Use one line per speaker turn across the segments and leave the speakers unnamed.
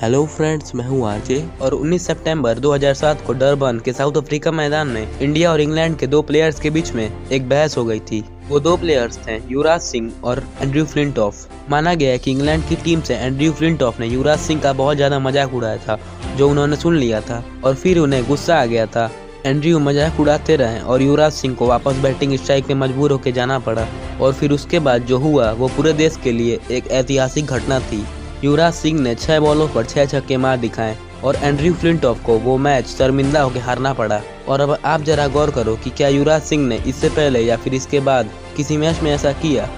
Hello friends, मैं हूं RJ और 19 सितंबर 2007 को डरबन के साउथ अफ्रीका मैदान में इंडिया और इंग्लैंड के दो प्लेयर्स के बीच में एक बहस हो गई थी। वो दो प्लेयर्स थे युवराज सिंह और एंड्रयू फ्लिंटॉफ। माना गया है कि इंग्लैंड की टीम से एंड्रयू फ्लिंटॉफ ने युवराज सिंह का बहुत ज्यादा मजाक उड़ाया था, जो उन्होंने सुन लिया था और फिर उन्हें गुस्सा आ गया था। एंड्रयू मजाक उड़ाते रहे और युवराज सिंह को वापस बैटिंग स्ट्राइक पे मजबूर होकर जाना पड़ा और फिर उसके बाद जो हुआ वो पूरे देश के लिए एक ऐतिहासिक घटना थी। युवराज सिंह ने 6 बॉलों पर 6 छक्के मार दिखाए और एंड्रयू फ्लिंटॉफ को वो मैच शर्मिंदा होकर हारना पड़ा। और अब आप जरा गौर करो कि क्या युवराज सिंह ने इससे पहले या फिर इसके बाद किसी मैच में ऐसा किया?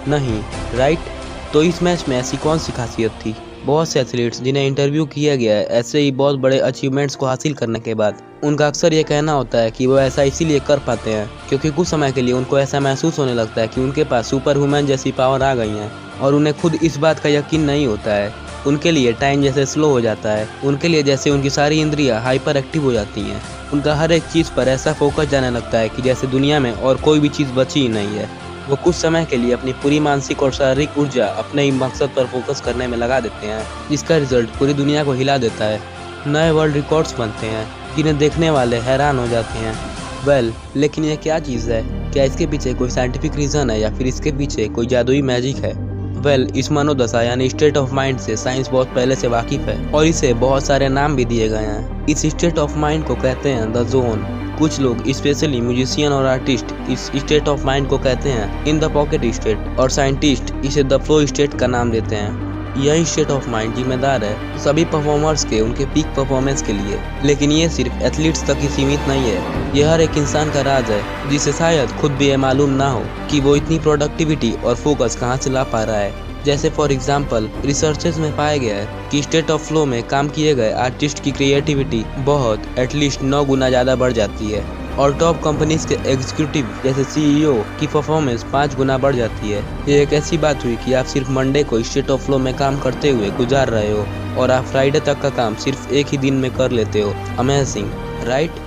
नहीं, राइट? तो इस मैच में ऐसी कौन सी खासियत थी? बहुत से एथलीट्स जिन्हें इंटरव्यू किया गया है ऐसे ही बहुत बड़े अचीवमेंट्स को हासिल करने के बाद, उनका अक्सर ये कहना होता है कि वो ऐसा इसीलिए कर पाते हैं क्योंकि कुछ समय के लिए उनको ऐसा महसूस होने लगता है कि उनके पास सुपर ह्यूमन जैसी पावर आ गई है और उन्हें खुद इस बात का यकीन नहीं होता है। उनके लिए टाइम जैसे स्लो हो जाता है, उनके लिए जैसे उनकी सारी इंद्रियां हाइपर एक्टिव हो जाती हैं। उनका हर एक चीज़ पर ऐसा फोकस जाने लगता है कि जैसे दुनिया में और कोई भी चीज़ बची ही नहीं है। वो कुछ समय के लिए अपनी पूरी मानसिक और शारीरिक ऊर्जा अपने ही मकसद पर फोकस करने में लगा देते हैं, जिसका रिजल्ट पूरी दुनिया को हिला देता है। नए वर्ल्ड रिकॉर्ड्स बनते हैं जिन्हें देखने वाले हैरान हो जाते हैं। लेकिन ये क्या चीज़ है? क्या इसके पीछे कोई साइंटिफिक रीज़न है या फिर इसके पीछे कोई जादुई मैजिक है? इस मनोदशा यानी स्टेट ऑफ माइंड से साइंस बहुत पहले से वाकिफ है और इसे बहुत सारे नाम भी दिए गए हैं। इस स्टेट ऑफ माइंड को कहते हैं द जोन। कुछ लोग स्पेशली म्यूजिशियन और आर्टिस्ट इस स्टेट ऑफ माइंड को कहते हैं इन द पॉकेट स्टेट और साइंटिस्ट इसे द फ्लो स्टेट का नाम देते हैं। यही स्टेट ऑफ माइंड जिम्मेदार है सभी परफॉर्मर्स के उनके पीक परफॉर्मेंस के लिए, लेकिन ये सिर्फ एथलीट्स तक ही सीमित नहीं है। यह हर एक इंसान का राज है जिसे शायद खुद भी ये मालूम ना हो कि वो इतनी प्रोडक्टिविटी और फोकस कहाँ से ला पा रहा है। जैसे फॉर एग्जाम्पल रिसर्चेस में पाया गया है कि स्टेट ऑफ फ्लो में काम किए गए आर्टिस्ट की क्रिएटिविटी बहुत एटलीस्ट 9 गुना ज़्यादा बढ़ जाती है और टॉप कंपनीज के एग्जीक्यूटिव जैसे सीईओ की परफॉर्मेंस 5 गुना बढ़ जाती है। ये एक ऐसी बात हुई कि आप सिर्फ मंडे को स्टेट ऑफ फ्लो में काम करते हुए गुजार रहे हो और आप फ्राइडे तक का काम सिर्फ एक ही दिन में कर लेते हो। Amazing, right?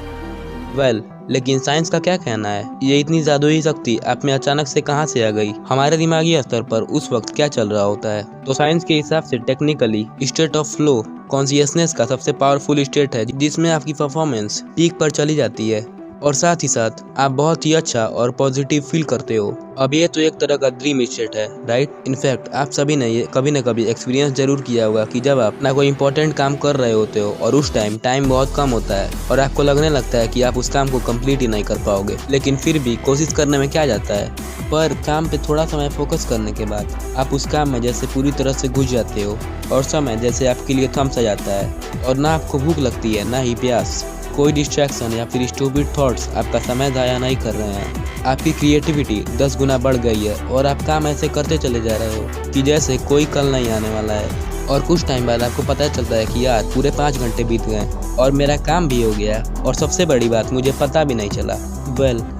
लेकिन साइंस का क्या कहना है? ये इतनी जादुई शक्ति आप में अचानक से कहां से आ गई? हमारे दिमागी स्तर पर उस वक्त क्या चल रहा होता है? तो साइंस के हिसाब से technically state of flow consciousness का सबसे पावरफुल स्टेट है जिसमें आपकी परफॉर्मेंस पीक पर चली जाती है और साथ ही साथ आप बहुत ही अच्छा और पॉजिटिव फील करते हो। अब ये तो एक तरह का ड्रीम स्टेट है, राइट? इनफैक्ट आप सभी ने ये कभी न कभी एक्सपीरियंस जरूर किया होगा कि जब आप ना कोई इंपॉर्टेंट काम कर रहे होते हो और उस टाइम बहुत कम होता है और आपको लगने लगता है कि आप उस काम को कंप्लीट ही नहीं कर पाओगे, लेकिन फिर भी कोशिश करने में क्या जाता है। पर काम पे थोड़ा समय फोकस करने के बाद आप उस काम में जैसे पूरी तरह से घुस जाते हो और समय जैसे आपके लिए थम सा जाता है और ना आपको भूख लगती है ना ही प्यास। कोई डिस्ट्रैक्शन या फिर स्टूपिड थॉट्स आपका समय ज़ाया नहीं कर रहे हैं। आपकी क्रिएटिविटी 10 गुना बढ़ गई है और आप काम ऐसे करते चले जा रहे हो कि जैसे कोई कल नहीं आने वाला है। और कुछ टाइम बाद आपको पता चलता है कि यार पूरे 5 घंटे बीत गए और मेरा काम भी हो गया और सबसे बड़ी बात मुझे पता भी नहीं चला।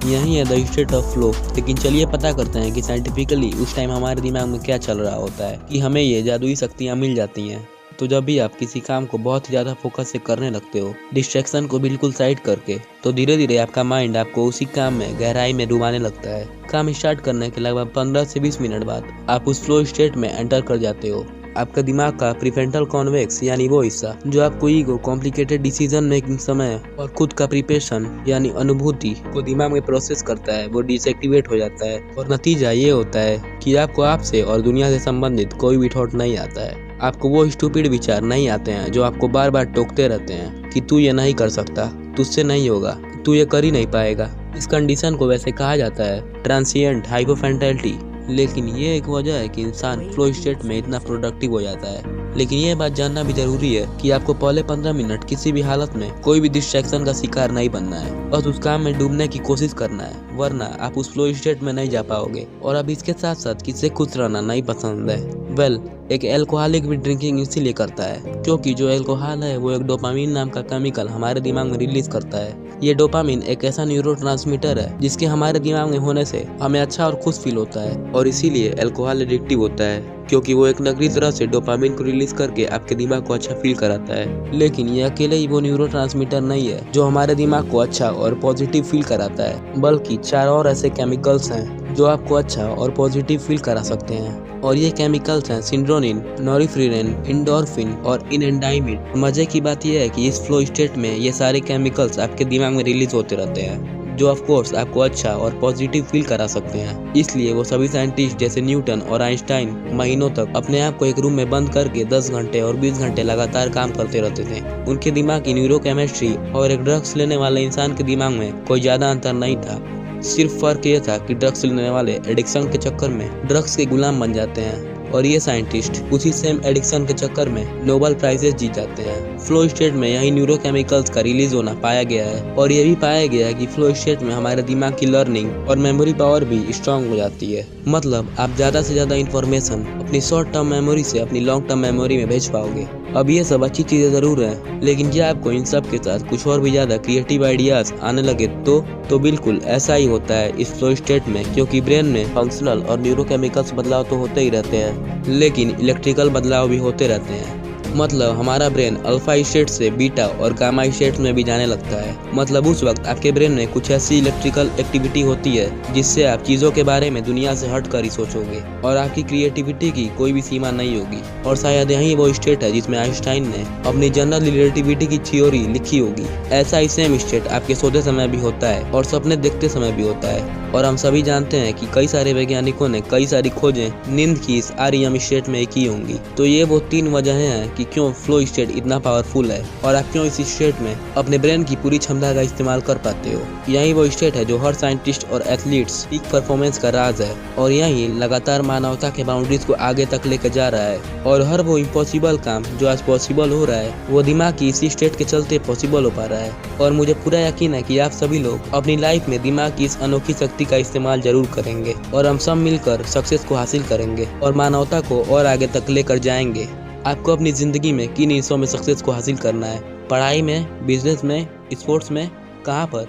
यही है द स्टेट ऑफ फ्लो। लेकिन चलिए पता करते हैं कि साइंटिफिकली उस टाइम हमारे दिमाग में क्या चल रहा होता है कि हमें ये जादुई शक्तियाँ मिल जाती हैं। तो जब भी आप किसी काम को बहुत ही ज़्यादा फोकस से करने लगते हो, डिस्ट्रैक्शन को बिल्कुल साइड करके, तो धीरे धीरे आपका माइंड आपको उसी काम में गहराई में डुबाने लगता है। काम स्टार्ट करने के लगभग 15 से 20 मिनट बाद आप उस फ्लो स्टेट में एंटर कर जाते हो। आपका दिमाग का प्रीफ्रंटल कॉन्वेक्स यानी वो हिस्सा जो आपको ईगो, कॉम्प्लिकेटेड डिसीजन मेकिंग समय और खुद का प्रिपरेशन यानी अनुभूति को दिमाग में प्रोसेस करता है, वो डिसएक्टिवेट हो जाता है और नतीजा ये होता है कि आपको आपसे और दुनिया से संबंधित कोई भी थॉट नहीं आता है। आपको वो स्टूपिड विचार नहीं आते हैं जो आपको बार बार टोकते रहते हैं कि तू ये नहीं कर सकता, तुझसे नहीं होगा, तू ये कर ही नहीं पाएगा। इस कंडीशन को वैसे कहा जाता है ट्रांसिएंट हाइपोफेंटलिटी। लेकिन ये एक वजह है कि इंसान फ्लो स्टेट में इतना प्रोडक्टिव हो जाता है। लेकिन ये बात जानना भी जरूरी है कि आपको पहले 15 मिनट किसी भी हालत में कोई भी डिस्ट्रैक्शन का शिकार नहीं बनना है, बस उस काम में डूबने की कोशिश करना है, वरना आप उस फ्लो स्टेट में नहीं जा पाओगे। और अब इसके साथ साथ किसी खुश रहना नहीं पसंद है। एक एल्कोहलिक भी ड्रिंकिंग इसीलिए करता है क्योंकि जो एल्कोहल है वो एक डोपामिन नाम का केमिकल हमारे दिमाग में रिलीज करता है। ये डोपामिन एक ऐसा न्यूरोट्रांसमीटर है जिसके हमारे दिमाग में होने से हमें अच्छा और खुश फील होता है और इसीलिए अल्कोहल एडिक्टिव होता है क्योंकि वो एक नकली तरह से डोपामिन को रिलीज करके आपके दिमाग को अच्छा फील कराता है। लेकिन ये अकेले ही वो न्यूरोट्रांसमीटर नहीं है जो हमारे दिमाग को अच्छा और पॉजिटिव फील कराता है, बल्कि 4 और ऐसे केमिकल्स हैं जो आपको अच्छा और पॉजिटिव फील करा सकते हैं। और ये केमिकल्स हैं सिंड्रोनिन, नॉरिफ्रेरिन, एंडोर्फिन और इनएंडाइमिन। मजे की बात यह है कि इस फ्लो स्टेट में ये सारे केमिकल्स आपके दिमाग में रिलीज होते रहते हैं, जो ऑफ कोर्स आपको अच्छा और पॉजिटिव फील करा सकते हैं। इसलिए वो सभी साइंटिस्ट जैसे न्यूटन और आइंस्टाइन महीनों तक अपने आप को एक रूम में बंद करके 10 घंटे और 20 घंटे लगातार काम करते रहते थे। उनके दिमाग की न्यूरोकेमिस्ट्री और एक ड्रग्स लेने वाले इंसान के दिमाग में कोई ज्यादा अंतर नहीं था। सिर्फ फर्क ये था कि ड्रग्स लेने वाले एडिक्शन के चक्कर में ड्रग्स के गुलाम बन जाते हैं और ये साइंटिस्ट उसी सेम एडिक्शन के चक्कर में नोबेल प्राइजेस जीत जाते हैं। फ्लो स्टेट में यही न्यूरोकेमिकल्स का रिलीज होना पाया गया है और ये भी पाया गया है कि फ्लो स्टेट में हमारे दिमाग की लर्निंग और मेमोरी पावर भी स्ट्रांग हो जाती है। मतलब आप ज्यादा से ज्यादा इंफॉर्मेशन अपनी शॉर्ट टर्म मेमोरी से अपनी लॉन्ग टर्म मेमोरी में भेज पाओगे। अब ये सब अच्छी चीजें जरूर हैं, लेकिन क्या आपको इन सब के साथ कुछ और भी ज्यादा क्रिएटिव आइडियाज आने लगे तो बिल्कुल ऐसा ही होता है इस फ्लो स्टेट में, क्योंकि ब्रेन में फंक्शनल और न्यूरोकेमिकल्स बदलाव तो होते ही रहते हैं, लेकिन इलेक्ट्रिकल बदलाव भी होते रहते हैं। मतलब हमारा ब्रेन अल्फा स्टेट से बीटा और गामा स्टेट में भी जाने लगता है। मतलब उस वक्त आपके ब्रेन में कुछ ऐसी इलेक्ट्रिकल एक्टिविटी होती है जिससे आप चीजों के बारे में दुनिया से हट कर ही सोचोगे और आपकी क्रिएटिविटी की कोई भी सीमा नहीं होगी। और शायद यही वो स्टेट है जिसमें आइंस्टाइन ने अपनी जनरल रिलेटिविटी की थ्योरी लिखी होगी। ऐसा ही सेम स्टेट आपके सोते समय भी होता है और सपने देखते समय भी होता है। और हम सभी जानते हैं कि कई सारे वैज्ञानिकों ने कई सारी खोजें नींद की इस REM स्टेट में की होंगी। तो ये वो 3 वजहें हैं कि क्यों फ्लो स्टेट इतना पावरफुल है और आप क्यों इस स्टेट में अपने ब्रेन की पूरी क्षमता का इस्तेमाल कर पाते हो। यही वो स्टेट है जो हर साइंटिस्ट और एथलीट्स पीक परफॉर्मेंस का राज है और यही लगातार मानवता के बाउंड्रीज को आगे तक लेकर जा रहा है। और हर वो इम्पॉसिबल काम जो आज पॉसिबल हो रहा है वो दिमाग की इसी स्टेट के चलते पॉसिबल हो पा रहा है। और मुझे पूरा यकीन है कि आप सभी लोग अपनी लाइफ में दिमाग की इस अनोखी शक्ति का इस्तेमाल जरूर करेंगे और हम सब मिलकर सक्सेस को हासिल करेंगे और मानवता को और आगे तक लेकर जाएंगे। आपको अपनी जिंदगी में किन हिस्सों में सक्सेस को हासिल करना है? पढ़ाई में, बिजनेस में, स्पोर्ट्स में, कहाँ पर?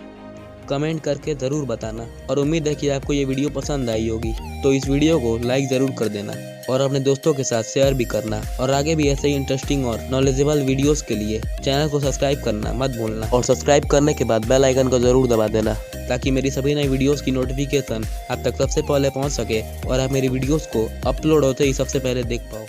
कमेंट करके ज़रूर बताना। और उम्मीद है कि आपको ये वीडियो पसंद आई होगी, तो इस वीडियो को लाइक ज़रूर कर देना और अपने दोस्तों के साथ शेयर भी करना। और आगे भी ऐसे ही इंटरेस्टिंग और नॉलेजेबल वीडियोस के लिए चैनल को सब्सक्राइब करना मत भूलना। और सब्सक्राइब करने के बाद बेल आइकन को ज़रूर दबा देना ताकि मेरी सभी नई वीडियोस की नोटिफिकेशन आप तक सबसे पहले पहुंच सके और आप मेरी वीडियोस को अपलोड होते ही सबसे पहले देख पाओ।